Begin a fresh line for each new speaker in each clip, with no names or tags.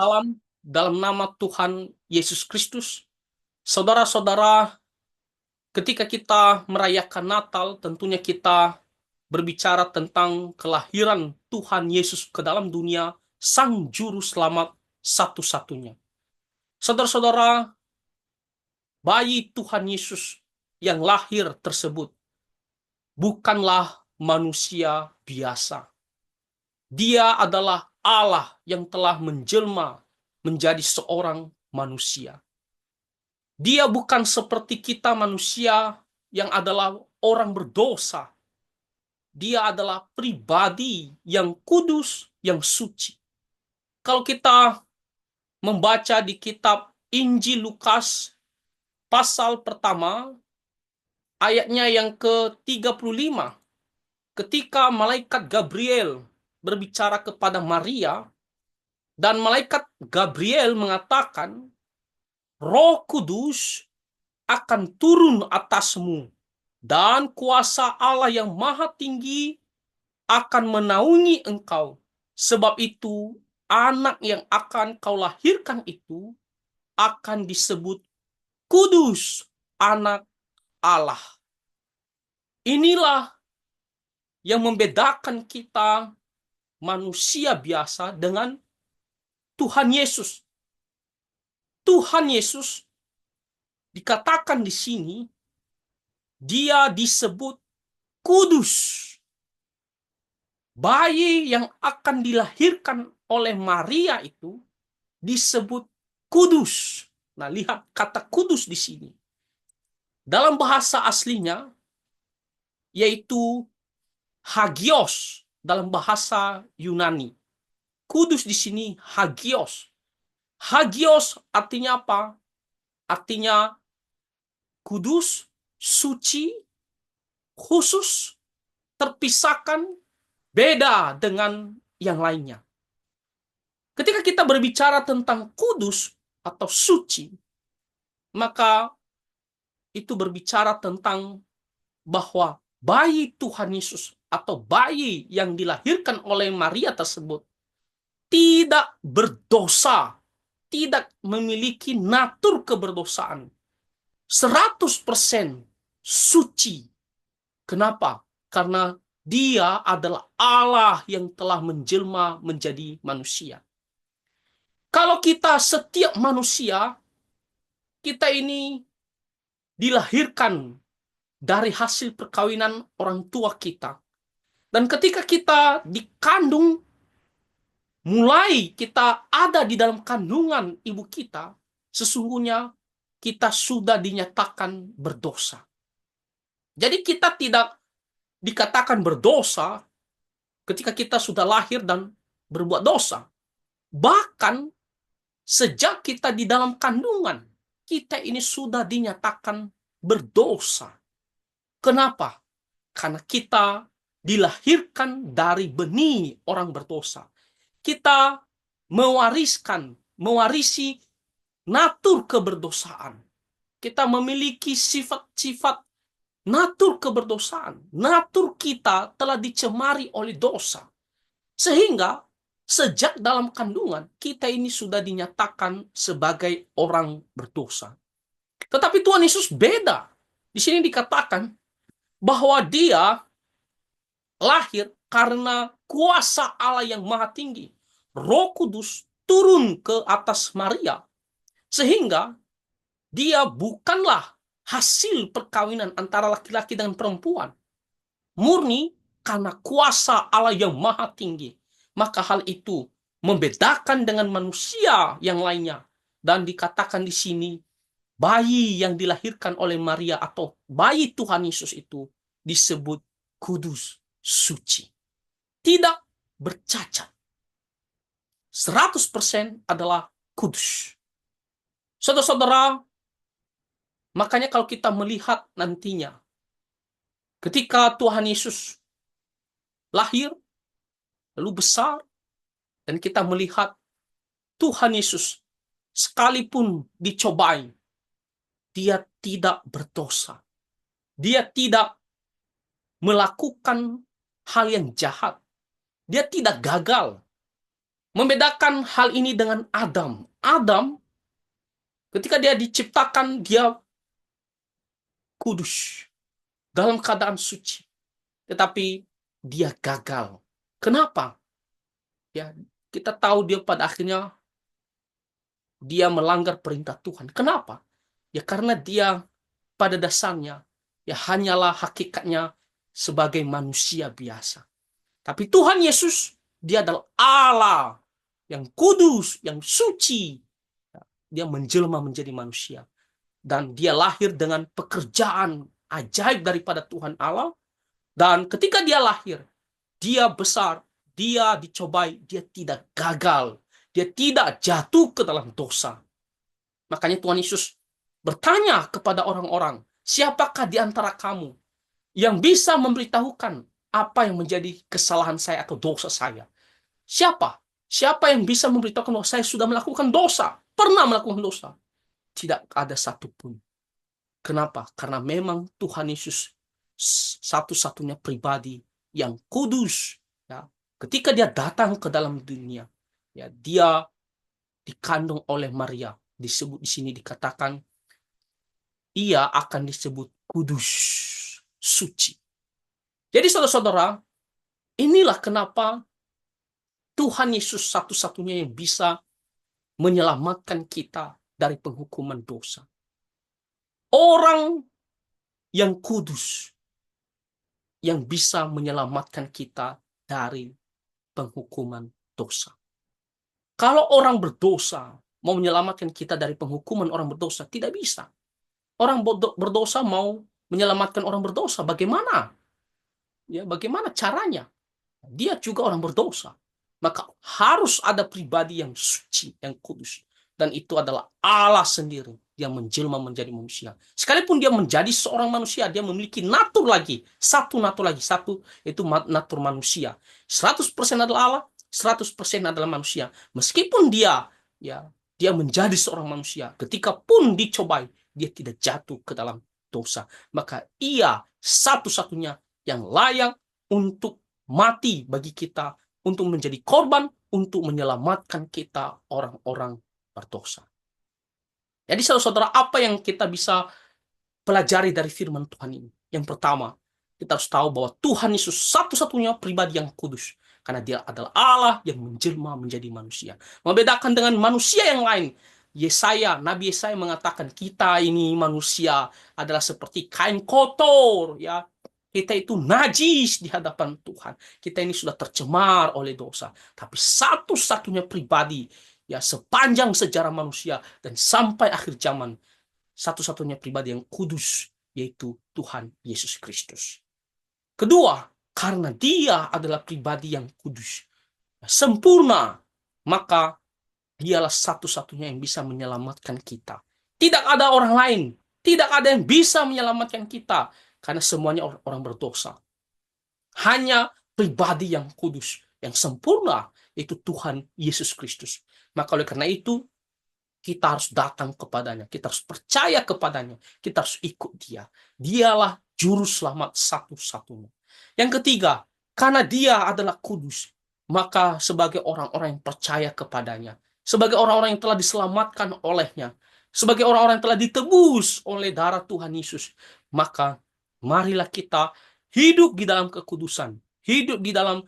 Salam dalam nama Tuhan Yesus Kristus. Saudara-saudara, ketika kita merayakan Natal, tentunya kita berbicara tentang kelahiran Tuhan Yesus ke dalam dunia, Sang Juru Selamat satu-satunya. Saudara-saudara, bayi Tuhan Yesus yang lahir tersebut bukanlah manusia biasa. Dia adalah Allah yang telah menjelma menjadi seorang manusia. Dia bukan seperti kita manusia yang adalah orang berdosa. Dia adalah pribadi yang kudus, yang suci. Kalau kita membaca di kitab Injil Lukas pasal pertama, ayatnya yang ke-35, ketika malaikat Gabriel berbicara kepada Maria, dan malaikat Gabriel mengatakan, Roh Kudus akan turun atasmu, dan kuasa Allah yang Maha Tinggi akan menaungi engkau. Sebab itu, anak yang akan kau lahirkan itu akan disebut Kudus, anak Allah. Inilah yang membedakan kita manusia biasa dengan Tuhan Yesus. Tuhan Yesus dikatakan di sini, dia disebut kudus. Bayi yang akan dilahirkan oleh Maria itu disebut kudus. Nah, lihat kata kudus di sini. Dalam bahasa aslinya, yaitu hagios dalam bahasa Yunani. Kudus di sini hagios. Hagios artinya apa? Artinya kudus, suci, khusus, terpisahkan, beda dengan yang lainnya. Ketika kita berbicara tentang kudus atau suci, maka itu berbicara tentang bahwa bayi Tuhan Yesus atau bayi yang dilahirkan oleh Maria tersebut tidak berdosa, tidak memiliki natur keberdosaan, 100% suci. Kenapa? Karena dia adalah Allah yang telah menjelma menjadi manusia. Kalau kita setiap manusia, kita ini dilahirkan dari hasil perkawinan orang tua kita. Dan ketika kita dikandung, mulai kita ada di dalam kandungan ibu kita, sesungguhnya kita sudah dinyatakan berdosa. Jadi kita tidak dikatakan berdosa ketika kita sudah lahir dan berbuat dosa. Bahkan sejak kita di dalam kandungan, kita ini sudah dinyatakan berdosa. Kenapa? Karena kita dilahirkan dari benih orang berdosa. Kita mewarisi natur keberdosaan. Kita memiliki sifat-sifat natur keberdosaan. Natur kita telah dicemari oleh dosa. Sehingga sejak dalam kandungan, kita ini sudah dinyatakan sebagai orang berdosa. Tetapi Tuhan Yesus beda. Di sini dikatakan bahwa dia lahir karena kuasa Allah yang Maha Tinggi. Roh Kudus turun ke atas Maria. Sehingga dia bukanlah hasil perkawinan antara laki-laki dengan perempuan. Murni karena kuasa Allah yang Maha Tinggi. Maka hal itu membedakan dengan manusia yang lainnya. Dan dikatakan di sini, bayi yang dilahirkan oleh Maria atau bayi Tuhan Yesus itu disebut kudus, suci. Tidak bercacat. 100% adalah kudus. Saudara-saudara, makanya kalau kita melihat nantinya, ketika Tuhan Yesus lahir, lalu besar, dan kita melihat Tuhan Yesus sekalipun dicobai, dia tidak berdosa. Dia tidak melakukan hal yang jahat. Dia tidak gagal. Membedakan hal ini dengan Adam. Adam, ketika dia diciptakan, dia kudus, dalam keadaan suci. Tetapi dia gagal. Kenapa? Ya, kita tahu dia pada akhirnya dia melanggar perintah Tuhan. Kenapa? Ya karena dia pada dasarnya ya hanyalah hakikatnya sebagai manusia biasa. Tapi Tuhan Yesus, dia adalah Allah yang kudus, yang suci. Dia menjelma menjadi manusia. Dan dia lahir dengan pekerjaan ajaib daripada Tuhan Allah. Dan ketika dia lahir, dia besar, dia dicobai, dia tidak gagal. Dia tidak jatuh ke dalam dosa. Makanya Tuhan Yesus bertanya kepada orang-orang, siapakah di antara kamu yang bisa memberitahukan apa yang menjadi kesalahan saya atau dosa saya? Siapa? Siapa yang bisa memberitahukan bahwa saya sudah melakukan dosa? Pernah melakukan dosa? Tidak ada satupun. Kenapa? Karena memang Tuhan Yesus satu-satunya pribadi yang kudus. Ya. Ketika dia datang ke dalam dunia, ya, dia dikandung oleh Maria. Disebut di sini dikatakan ia akan disebut kudus, suci. Jadi saudara-saudara, inilah kenapa Tuhan Yesus satu-satunya yang bisa menyelamatkan kita dari penghukuman dosa. Orang yang kudus yang bisa menyelamatkan kita dari penghukuman dosa. Kalau orang berdosa mau menyelamatkan kita dari penghukuman orang berdosa, tidak bisa. Orang berdosa mau menyelamatkan orang berdosa, bagaimana? Ya, bagaimana caranya? Dia juga orang berdosa. Maka harus ada pribadi yang suci, yang kudus. Dan itu adalah Allah sendiri yang menjelma menjadi manusia. Sekalipun dia menjadi seorang manusia, dia memiliki natur lagi. Satu natur lagi. Satu, itu natur manusia. 100% adalah Allah, 100% adalah manusia. Meskipun dia menjadi seorang manusia, ketika pun dicobai, dia tidak jatuh ke dalam dosa. Maka ia satu-satunya yang layak untuk mati bagi kita, untuk menjadi korban, untuk menyelamatkan kita orang-orang berdosa. Jadi saudara-saudara, apa yang kita bisa pelajari dari firman Tuhan ini? Yang pertama, kita harus tahu bahwa Tuhan Yesus satu-satunya pribadi yang kudus. Karena dia adalah Allah yang menjelma menjadi manusia. Membedakan dengan manusia yang lain. Nabi Yesaya mengatakan kita ini manusia adalah seperti kain kotor, ya. Kita itu najis di hadapan Tuhan. Kita ini sudah tercemar oleh dosa. Tapi satu-satunya pribadi, ya, sepanjang sejarah manusia dan sampai akhir zaman, satu-satunya pribadi yang kudus, yaitu Tuhan Yesus Kristus. Kedua, karena dia adalah pribadi yang kudus, sempurna, maka dialah satu-satunya yang bisa menyelamatkan kita. Tidak ada orang lain. Tidak ada yang bisa menyelamatkan kita. Karena semuanya orang berdosa. Hanya pribadi yang kudus, yang sempurna, yaitu Tuhan Yesus Kristus. Maka oleh karena itu, kita harus datang kepadanya. Kita harus percaya kepadanya. Kita harus ikut dia. Dialah juru selamat satu-satunya. Yang ketiga, karena dia adalah kudus, maka sebagai orang-orang yang percaya kepadanya, sebagai orang-orang yang telah diselamatkan olehnya, sebagai orang-orang yang telah ditebus oleh darah Tuhan Yesus, maka marilah kita hidup di dalam kekudusan, hidup di dalam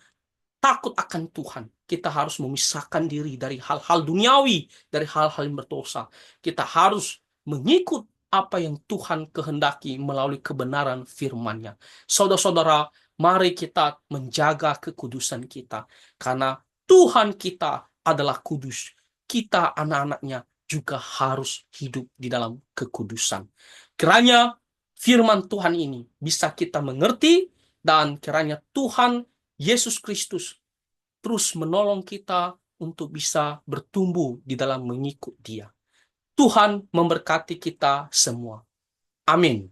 takut akan Tuhan. Kita harus memisahkan diri dari hal-hal duniawi, dari hal-hal yang berdosa. Kita harus mengikut apa yang Tuhan kehendaki melalui kebenaran firman-Nya. Saudara-saudara, mari kita menjaga kekudusan kita. Karena Tuhan kita adalah kudus. Kita anak-anaknya juga harus hidup di dalam kekudusan. Kiranya firman Tuhan ini bisa kita mengerti, dan kiranya Tuhan Yesus Kristus terus menolong kita untuk bisa bertumbuh di dalam mengikut Dia. Tuhan memberkati kita semua. Amin.